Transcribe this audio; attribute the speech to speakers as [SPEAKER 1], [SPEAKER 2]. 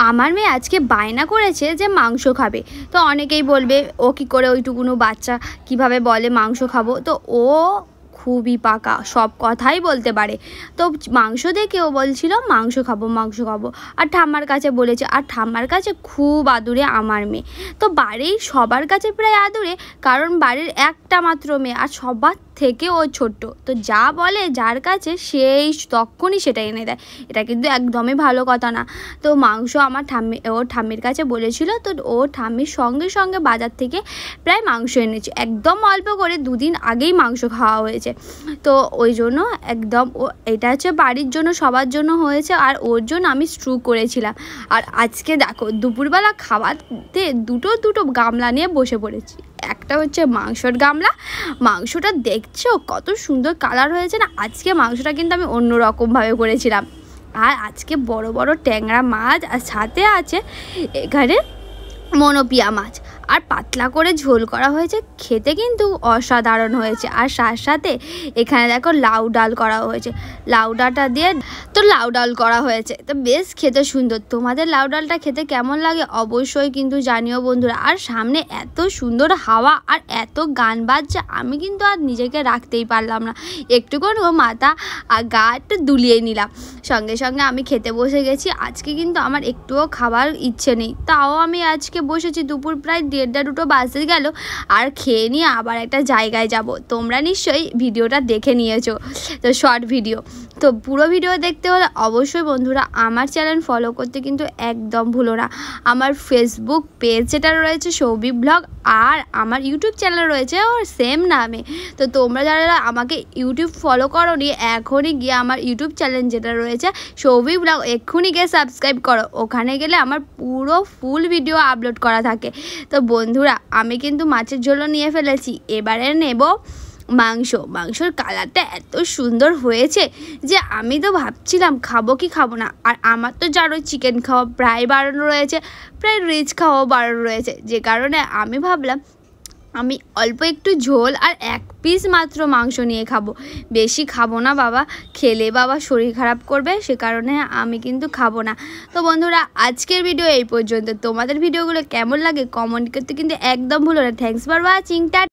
[SPEAKER 1] আমার মেয়ে আজকে বায়না করেছে যে মাংস খাবে। তো অনেকেই বলবে ও কি করে ওইটুকুনো বাচ্চা কিভাবে বলে মাংস খাবো। তো ও খুবই পাকা, সব কথাই বলতে পারে। তো মাংস দেখে ও বলছিল মাংস খাবো মাংস খাবো, আর ঠাম্মার কাছে বলেছে। আর ঠাম্মার কাছে খুব আদুরে আমার মেয়ে। তো বাড়ির সবার কাছে প্রায় আদুরে, কারণ বাড়ির একটা মাত্র মেয়ে আর সবার থেকে ও ছোট্ট। তো যা বলে যার কাছে সেই তখনই সেটা এনে দেয়। এটা কিন্তু একদমই ভালো কথা না। তো মাংস আমার ওর ঠাম্মির কাছে বলেছিল, তো ও ঠাম্মির সঙ্গে সঙ্গে বাজার থেকে প্রায় মাংস এনেছে। একদম অল্প করে, দুদিন আগেই মাংস খাওয়া হয়েছে। তো ওই জন্য একদম এটা হচ্ছে বাড়ির জন্য, সবার জন্য হয়েছে। আর ওর জন্য আমি স্ট্রু করেছিলাম। আর আজকে দেখো দুপুরবেলা খাওয়াতে দুটো গামলা নিয়ে বসে পড়েছি। একটা হচ্ছে মাংসর গামলা, মাংসটা দেখছো কত সুন্দর কালার হয়েছে না। আজকে মাংসটা কিন্তু আমি অন্য রকমভাবে করেছিলাম। আর আজকে বড় বড় ট্যাংরা মাছ, আর সাথে আছে এখানে মনোপিয়া মাছ, আর পাতলা করে ঝোল করা হয়েছে। খেতে কিন্তু অসাধারণ হয়েছে। আর সাথে এখানে দেখো লাউ ডাল করা হয়েছে, লাউ ডালটা দিয়ে তো লাউ ডাল করা হয়েছে। তো বেশ খেতে সুন্দর। তোমাদের লাউ ডালটা খেতে কেমন লাগে অবশ্যই কিন্তু জানিও বন্ধুরা। আর সামনে এত সুন্দর হাওয়া আর এত গান বাজছে, আমি কিন্তু আর নিজেকে রাখতেই পারলাম না। একটুখানি মাথা আর গা একটু দুলিয়ে নিলাম। সঙ্গে সঙ্গে আমি খেতে বসে গেছি। আজকে কিন্তু আমার একটুও খাবার ইচ্ছে নেই, তাও আমি আজকে বসেছি। দুপুর প্রায় 1:30-2 বাজতে গেল। আর খেয়ে নিয়ে আবার একটা জায়গায় যাব। তোমরা নিশ্চয়ই ভিডিওটা দেখে নিয়েছো, তো শর্ট ভিডিও। তো পুরো ভিডিও দেখতে হলে অবশ্যই বন্ধুরা আমার চ্যানেল ফলো করতে কিন্তু একদম ভুলো না। আমার ফেসবুক পেজ যেটা রয়েছে সৌভিক ব্লগ, আর আমার ইউটিউব চ্যানেল রয়েছে ওর সেম নামে। তো তোমরা যারা আমাকে ইউটিউব ফলো করোনি, এখনই গিয়ে আমার ইউটিউব চ্যানেল যেটা রয়েছে সৌভিক ব্লগ, এক্ষুনি গিয়ে সাবস্ক্রাইব করো। ওখানে গেলে আমার পুরো ফুল ভিডিও আপলোড করা থাকে। তো বন্ধুরা আমি কিন্তু মাছের ঝোলও নিয়ে ফেলেছি। এবারে নেব মাংসর কালারটা এত সুন্দর হয়েছে যে আমি তো ভাবছিলাম খাবো কি খাবো না। আর আমার তো জানো চিকেন খাওয়া প্রায় বাড়ানো রয়েছে, প্রায় রিচ খাওয়াও বাড়ানো রয়েছে। যে কারণে আমি ভাবলাম আমি অল্প একটু ঝোল আর 1 পিস মাত্র মাংস নিয়ে খাবো, বেশি খাবো না বাবা, খেলে বাবা শরীর খারাপ করবে। সে কারণে আমি কিন্তু খাবো না। তো বন্ধুরা আজকের ভিডিও এই পর্যন্ত। তোমাদের ভিডিওগুলো কেমন লাগে কমেন্ট করতে কিন্তু একদম ভুলো না। Thanks for watching.